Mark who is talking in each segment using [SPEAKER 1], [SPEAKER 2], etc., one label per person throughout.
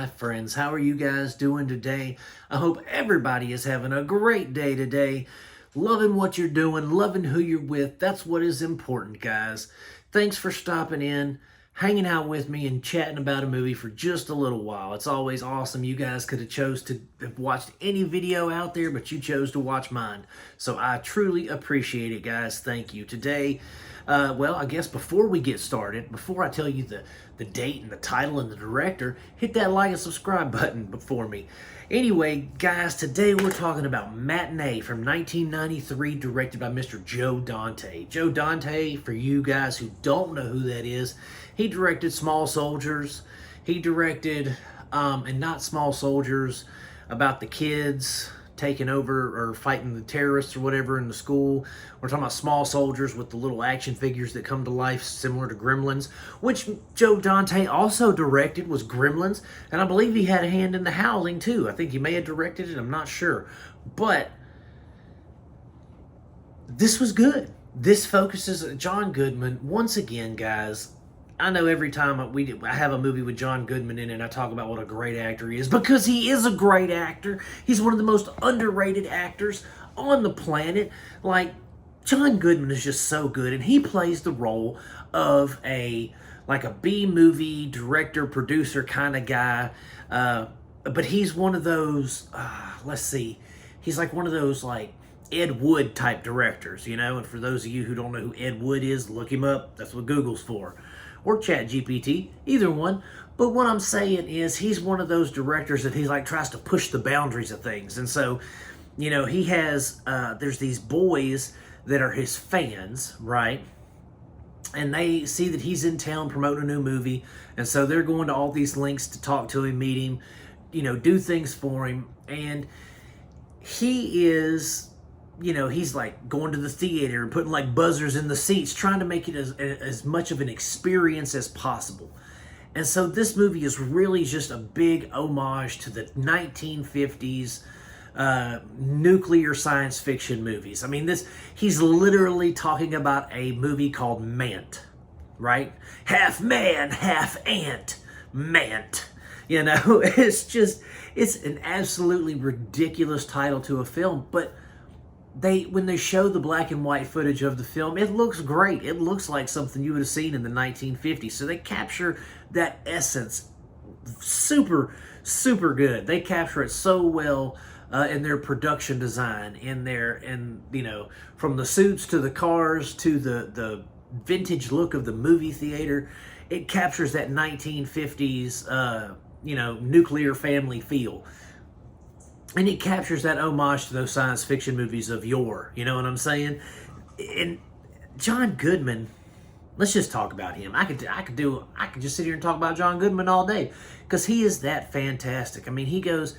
[SPEAKER 1] my friends. How are you guys doing today? I hope everybody is having a great day today. Loving what you're doing, loving who you're with. That's what is important, guys. Thanks for stopping in, hanging out with me, and chatting about a movie for just a little while. It's always awesome. You guys could have chose to have watched any video out there, but you chose to watch mine. So I truly appreciate it, guys. Thank you. Today, well, I guess before we get started, before I tell you the date and the title and the director, hit that like and subscribe button before me. Anyway, guys, today we're talking about Matinee from 1993, directed by Mr. Joe Dante. Joe Dante, for you guys who don't know who that is, he directed Small Soldiers. He directed, and not Small Soldiers, about the kids taking over or fighting the terrorists or whatever in the school. We're talking about Small Soldiers with the little action figures that come to life similar to Gremlins, which Joe Dante also directed, was Gremlins, and I believe he had a hand in The Howling too. I think he may have directed it, I'm not sure. But this was good. This focuses on John Goodman. Once again, guys, I know every time I have a movie with John Goodman in it, I talk about what a great actor he is, because he is a great actor. He's one of the most underrated actors on the planet. Like, John Goodman is just so good, and he plays the role of a B-movie director, producer kind of guy. But he's one of those, let's see, he's like one of those like Ed Wood type directors, you know? And for those of you who don't know who Ed Wood is, look him up. That's what Google's for. Or ChatGPT, either one. But what I'm saying is he's one of those directors that he like tries to push the boundaries of things. And so, you know, he has, there's these boys that are his fans, right? And they see that he's in town promoting a new movie. And so they're going to all these links to talk to him, meet him, you know, do things for him. And he is, you know, he's like going to the theater and putting like buzzers in the seats, trying to make it as much of an experience as possible. And so this movie is really just a big homage to the 1950s nuclear science fiction movies. I mean, he's literally talking about a movie called Mant, right? Half man, half ant, Mant. You know, it's an absolutely ridiculous title to a film, but when they show the black and white footage of the film, it looks great. It looks like something you would have seen in the 1950s. So they capture that essence super, super good. They capture it so well in their production design, and you know, from the suits to the cars to the vintage look of the movie theater, it captures that 1950s you know, nuclear family feel. And it captures that homage to those science fiction movies of yore. You know what I'm saying? And John Goodman, let's just talk about him. I could just sit here and talk about John Goodman all day, because he is that fantastic. I mean, he goes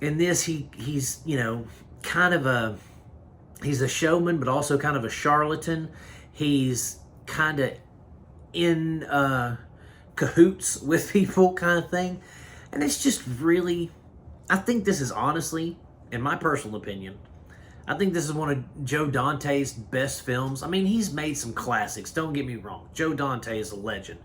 [SPEAKER 1] in this. He's you know, he's a showman, but also kind of a charlatan. He's kind of in cahoots with people, kind of thing, and it's just really. I think this is honestly, in my personal opinion, I think this is one of Joe Dante's best films. I mean, he's made some classics, don't get me wrong. Joe Dante is a legend.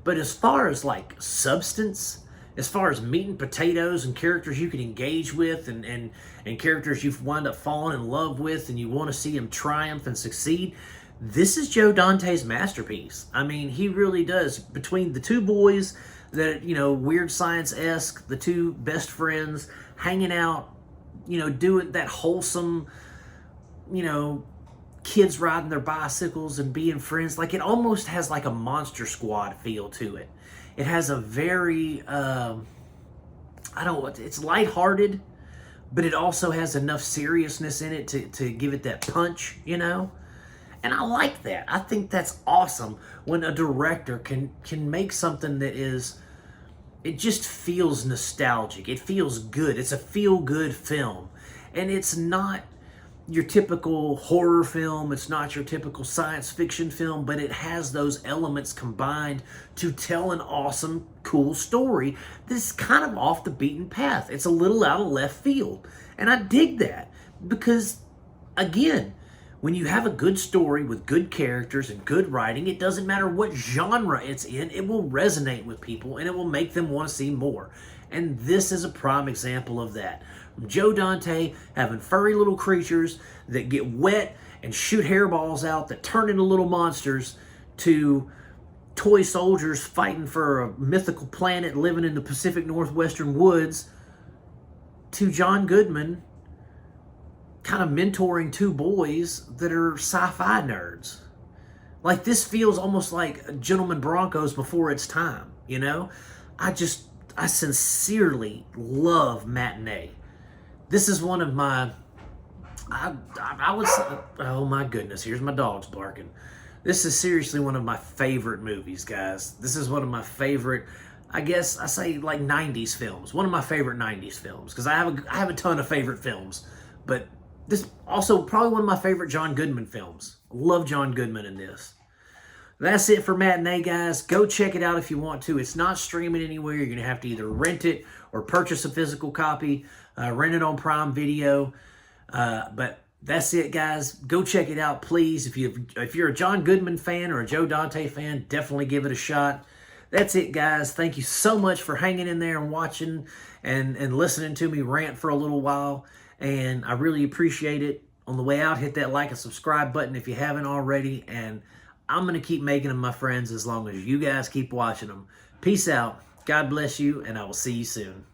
[SPEAKER 1] But as far as like substance, as far as meat and potatoes and characters you can engage with and characters you've wound up falling in love with and you want to see them triumph and succeed, this is Joe Dante's masterpiece. I mean, he really does. Between the two boys that, you know, weird science-esque, the two best friends hanging out, you know, doing that wholesome, you know, kids riding their bicycles and being friends. Like, it almost has like a Monster Squad feel to it. It has a very, it's lighthearted, but it also has enough seriousness in it to give it that punch, you know? And I like that. I think that's awesome when a director can make something that is, it just feels nostalgic. It feels good. It's a feel-good film. And it's not your typical horror film. It's not your typical science fiction film, but it has those elements combined to tell an awesome, cool story that's kind of off the beaten path. It's a little out of left field. And I dig that because, again, when you have a good story with good characters and good writing, it doesn't matter what genre it's in, it will resonate with people and it will make them want to see more. And this is a prime example of that. From Joe Dante having furry little creatures that get wet and shoot hairballs out that turn into little monsters, to toy soldiers fighting for a mythical planet living in the Pacific Northwestern woods, to John Goodman kind of mentoring two boys that are sci-fi nerds. Like, this feels almost like Gentleman Broncos before its time, you know? I sincerely love Matinee. This is one of my, I would say, oh my goodness, here's my dogs barking. This is seriously one of my favorite movies, guys. This is one of my favorite, I guess I say, like 90s films. One of my favorite 90s films, because I have a ton of favorite films, but this also probably one of my favorite John Goodman films. Love John Goodman in this. That's it for Matinee, guys. Go check it out if you want to. It's not streaming anywhere. You're going to have to either rent it or purchase a physical copy, rent it on Prime Video. But that's it, guys. Go check it out, please. If you're a John Goodman fan or a Joe Dante fan, definitely give it a shot. That's it, guys. Thank you so much for hanging in there and watching and listening to me rant for a little while. And I really appreciate it. On the way out, hit that like and subscribe button if you haven't already. And I'm going to keep making them, my friends, as long as you guys keep watching them. Peace out. God bless you, and I will see you soon.